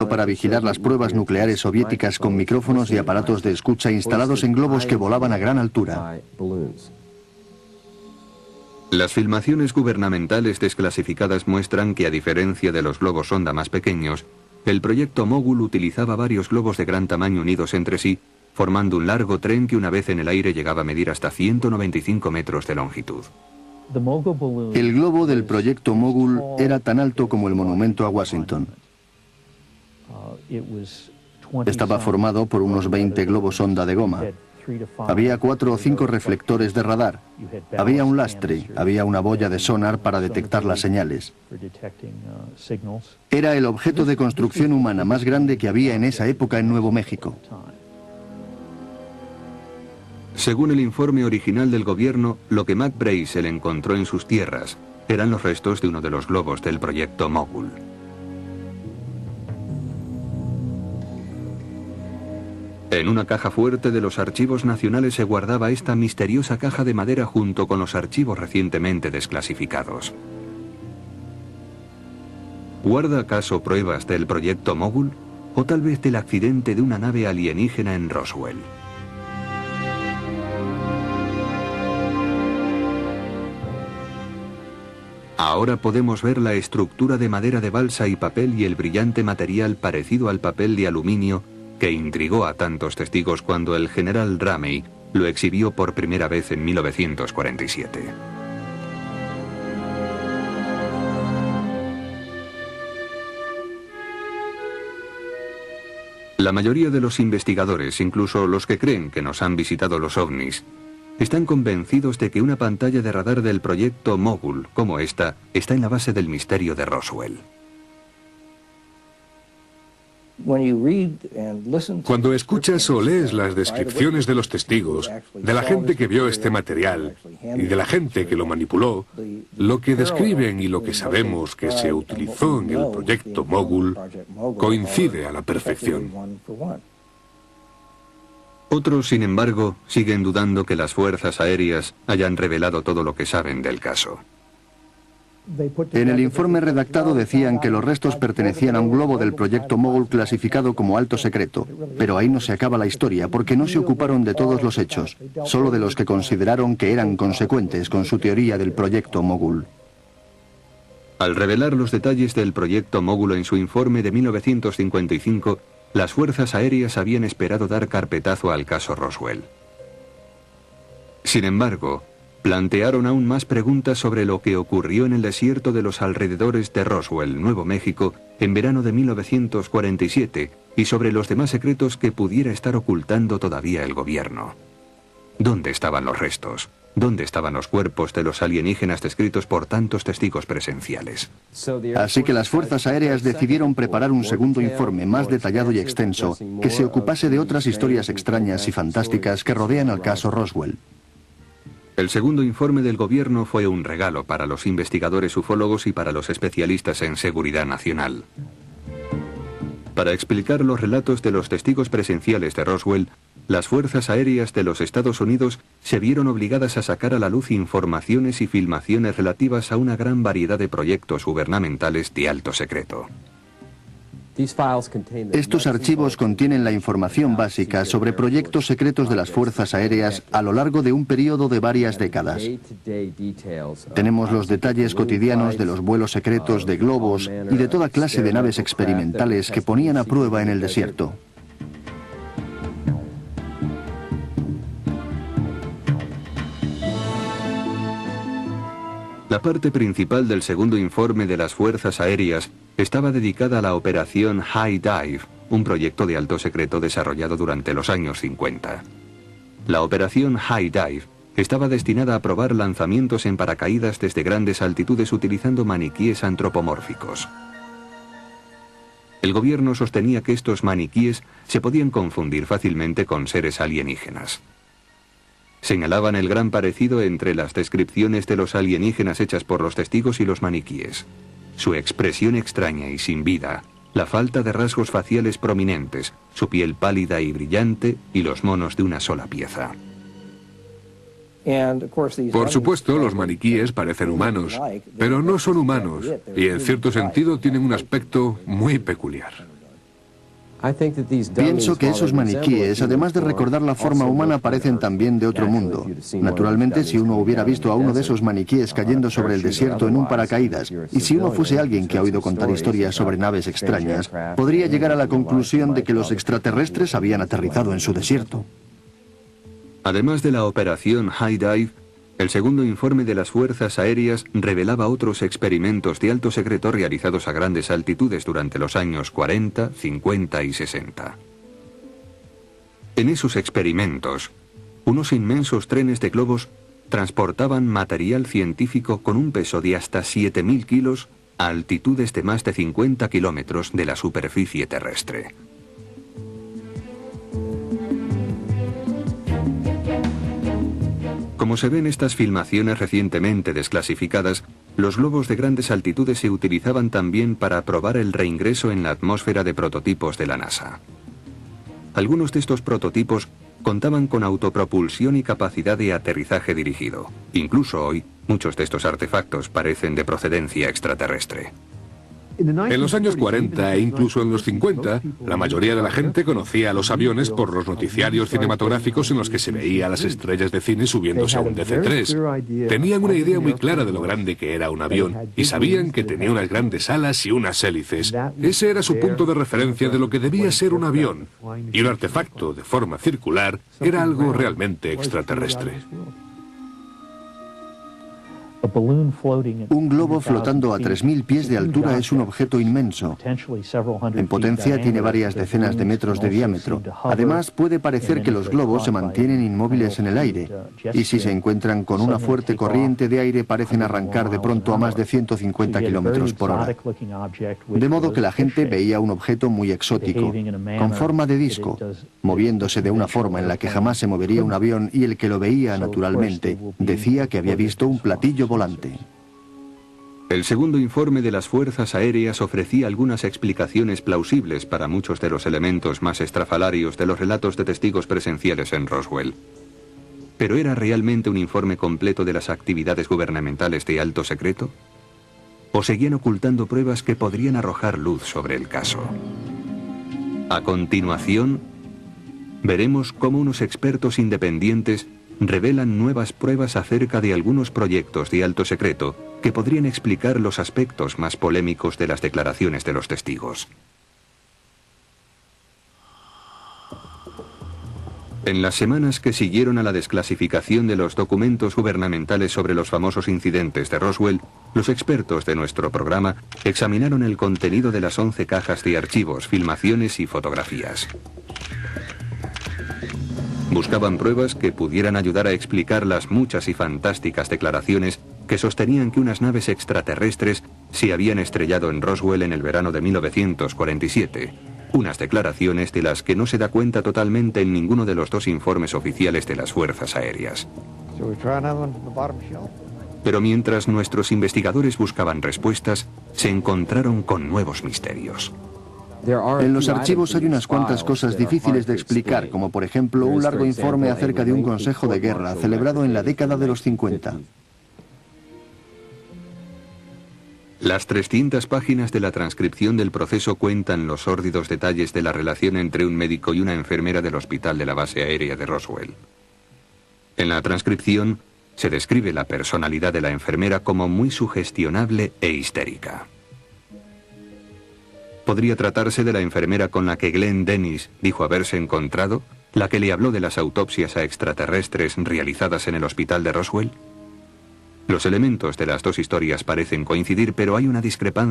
diseñado para vigilar las pruebas nucleares soviéticas con micrófonos y aparatos de escucha instalados en globos que volaban a gran altura. Las filmaciones gubernamentales desclasificadas muestran que, a diferencia de los globos sonda más pequeños, el proyecto Mogul utilizaba varios globos de gran tamaño unidos entre sí, formando un largo tren que una vez en el aire llegaba a medir hasta 195 metros de longitud. El globo del proyecto Mogul era tan alto como el monumento a Washington. Estaba formado por unos 20 globos sonda de goma. Había 4 o 5 reflectores de radar. Había un lastre, había una boya de sonar para detectar las señales. Era el objeto de construcción humana más grande que había en esa época en Nuevo México. Según el informe original del gobierno, lo que Mac Brazel encontró en sus tierras eran los restos de uno de los globos del proyecto Mogul. En una caja fuerte de los archivos nacionales se guardaba esta misteriosa caja de madera junto con los archivos recientemente desclasificados. ¿Guarda acaso pruebas del proyecto Mogul? ¿O tal vez del accidente de una nave alienígena en Roswell? Ahora podemos ver la estructura de madera de balsa y papel y el brillante material parecido al papel de aluminio que intrigó a tantos testigos cuando el general Ramey lo exhibió por primera vez en 1947. La mayoría de los investigadores, incluso los que creen que nos han visitado los ovnis, están convencidos de que una pantalla de radar del proyecto Mogul, como esta, está en la base del misterio de Roswell. Cuando escuchas o lees las descripciones de los testigos, de la gente que vio este material y de la gente que lo manipuló, lo que describen y lo que sabemos que se utilizó en el proyecto Mogul coincide a la perfección. Otros, sin embargo, siguen dudando que las fuerzas aéreas hayan revelado todo lo que saben del caso. En el informe redactado decían que los restos pertenecían a un globo del proyecto Mogul clasificado como alto secreto, pero ahí no se acaba la historia porque no se ocuparon de todos los hechos, solo de los que consideraron que eran consecuentes con su teoría del proyecto Mogul. Al revelar los detalles del proyecto Mogul en su informe de 1955, las fuerzas aéreas habían esperado dar carpetazo al caso Roswell. Sin embargo, plantearon aún más preguntas sobre lo que ocurrió en el desierto de los alrededores de Roswell, Nuevo México, en verano de 1947, y sobre los demás secretos que pudiera estar ocultando todavía el gobierno. ¿Dónde estaban los restos? ¿Dónde estaban los cuerpos de los alienígenas descritos por tantos testigos presenciales? Así que las fuerzas aéreas decidieron preparar un segundo informe más detallado y extenso que se ocupase de otras historias extrañas y fantásticas que rodean al caso Roswell. El segundo informe del gobierno fue un regalo para los investigadores ufólogos y para los especialistas en seguridad nacional. Para explicar los relatos de los testigos presenciales de Roswell, las fuerzas aéreas de los Estados Unidos se vieron obligadas a sacar a la luz informaciones y filmaciones relativas a una gran variedad de proyectos gubernamentales de alto secreto. Estos archivos contienen la información básica sobre proyectos secretos de las fuerzas aéreas a lo largo de un periodo de varias décadas. Tenemos los detalles cotidianos de los vuelos secretos de globos y de toda clase de naves experimentales que ponían a prueba en el desierto. La parte principal del segundo informe de las fuerzas aéreas estaba dedicada a la operación High Dive, un proyecto de alto secreto desarrollado durante los años 50. La operación High Dive estaba destinada a probar lanzamientos en paracaídas desde grandes altitudes utilizando maniquíes antropomórficos. El gobierno sostenía que estos maniquíes se podían confundir fácilmente con seres alienígenas. Señalaban el gran parecido entre las descripciones de los alienígenas hechas por los testigos y los maniquíes. Su expresión extraña y sin vida, la falta de rasgos faciales prominentes, su piel pálida y brillante y los monos de una sola pieza. Por supuesto, los maniquíes parecen humanos, pero no son humanos y en cierto sentido tienen un aspecto muy peculiar. Pienso que esos maniquíes, además de recordar la forma humana, parecen también de otro mundo. Naturalmente, si uno hubiera visto a uno de esos maniquíes cayendo sobre el desierto en un paracaídas, y si uno fuese alguien que ha oído contar historias sobre naves extrañas, podría llegar a la conclusión de que los extraterrestres habían aterrizado en su desierto. Además de la operación High Dive, el segundo informe de las Fuerzas Aéreas revelaba otros experimentos de alto secreto realizados a grandes altitudes durante los años 40, 50 y 60. En esos experimentos, unos inmensos trenes de globos transportaban material científico con un peso de hasta 7.000 kilos a altitudes de más de 50 kilómetros de la superficie terrestre. Como se ven en estas filmaciones recientemente desclasificadas, los globos de grandes altitudes se utilizaban también para probar el reingreso en la atmósfera de prototipos de la NASA. Algunos de estos prototipos contaban con autopropulsión y capacidad de aterrizaje dirigido. Incluso hoy, muchos de estos artefactos parecen de procedencia extraterrestre. En los años 40 e incluso en los 50, la mayoría de la gente conocía a los aviones por los noticiarios cinematográficos en los que se veía a las estrellas de cine subiéndose a un DC-3. Tenían una idea muy clara de lo grande que era un avión y sabían que tenía unas grandes alas y unas hélices. Ese era su punto de referencia de lo que debía ser un avión. Y un artefacto de forma circular era algo realmente extraterrestre. Un globo flotando a 3.000 pies de altura es un objeto inmenso. En potencia tiene varias decenas de metros de diámetro. Además, puede parecer que los globos se mantienen inmóviles en el aire, y si se encuentran con una fuerte corriente de aire parecen arrancar de pronto a más de 150 kilómetros por hora. De modo que la gente veía un objeto muy exótico, con forma de disco, moviéndose de una forma en la que jamás se movería un avión, y el que lo veía naturalmente decía que había visto un platillo volante. El segundo informe de las Fuerzas Aéreas ofrecía algunas explicaciones plausibles para muchos de los elementos más estrafalarios de los relatos de testigos presenciales en Roswell. ¿Pero era realmente un informe completo de las actividades gubernamentales de alto secreto? ¿O seguían ocultando pruebas que podrían arrojar luz sobre el caso? A continuación, veremos cómo unos expertos independientes revelan nuevas pruebas acerca de algunos proyectos de alto secreto que podrían explicar los aspectos más polémicos de las declaraciones de los testigos. En las semanas que siguieron a la desclasificación de los documentos gubernamentales sobre los famosos incidentes de Roswell, los expertos de nuestro programa examinaron el contenido de las 11 cajas de archivos, filmaciones y fotografías. Buscaban pruebas que pudieran ayudar a explicar las muchas y fantásticas declaraciones que sostenían que unas naves extraterrestres se habían estrellado en Roswell en el verano de 1947. Unas declaraciones de las que no se da cuenta totalmente en ninguno de los dos informes oficiales de las Fuerzas Aéreas. Pero mientras nuestros investigadores buscaban respuestas, se encontraron con nuevos misterios. En los archivos hay unas cuantas cosas difíciles de explicar, como por ejemplo un largo informe acerca de un consejo de guerra celebrado en la década de los 50. Las 300 páginas de la transcripción del proceso cuentan los sórdidos detalles de la relación entre un médico y una enfermera del hospital de la base aérea de Roswell. En la transcripción se describe la personalidad de la enfermera como muy sugestionable e histérica. ¿Podría tratarse de la enfermera con la que Glenn Dennis dijo haberse encontrado, la que le habló de las autopsias a extraterrestres realizadas en el hospital de Roswell? Los elementos de las dos historias parecen coincidir, pero hay una discrepancia.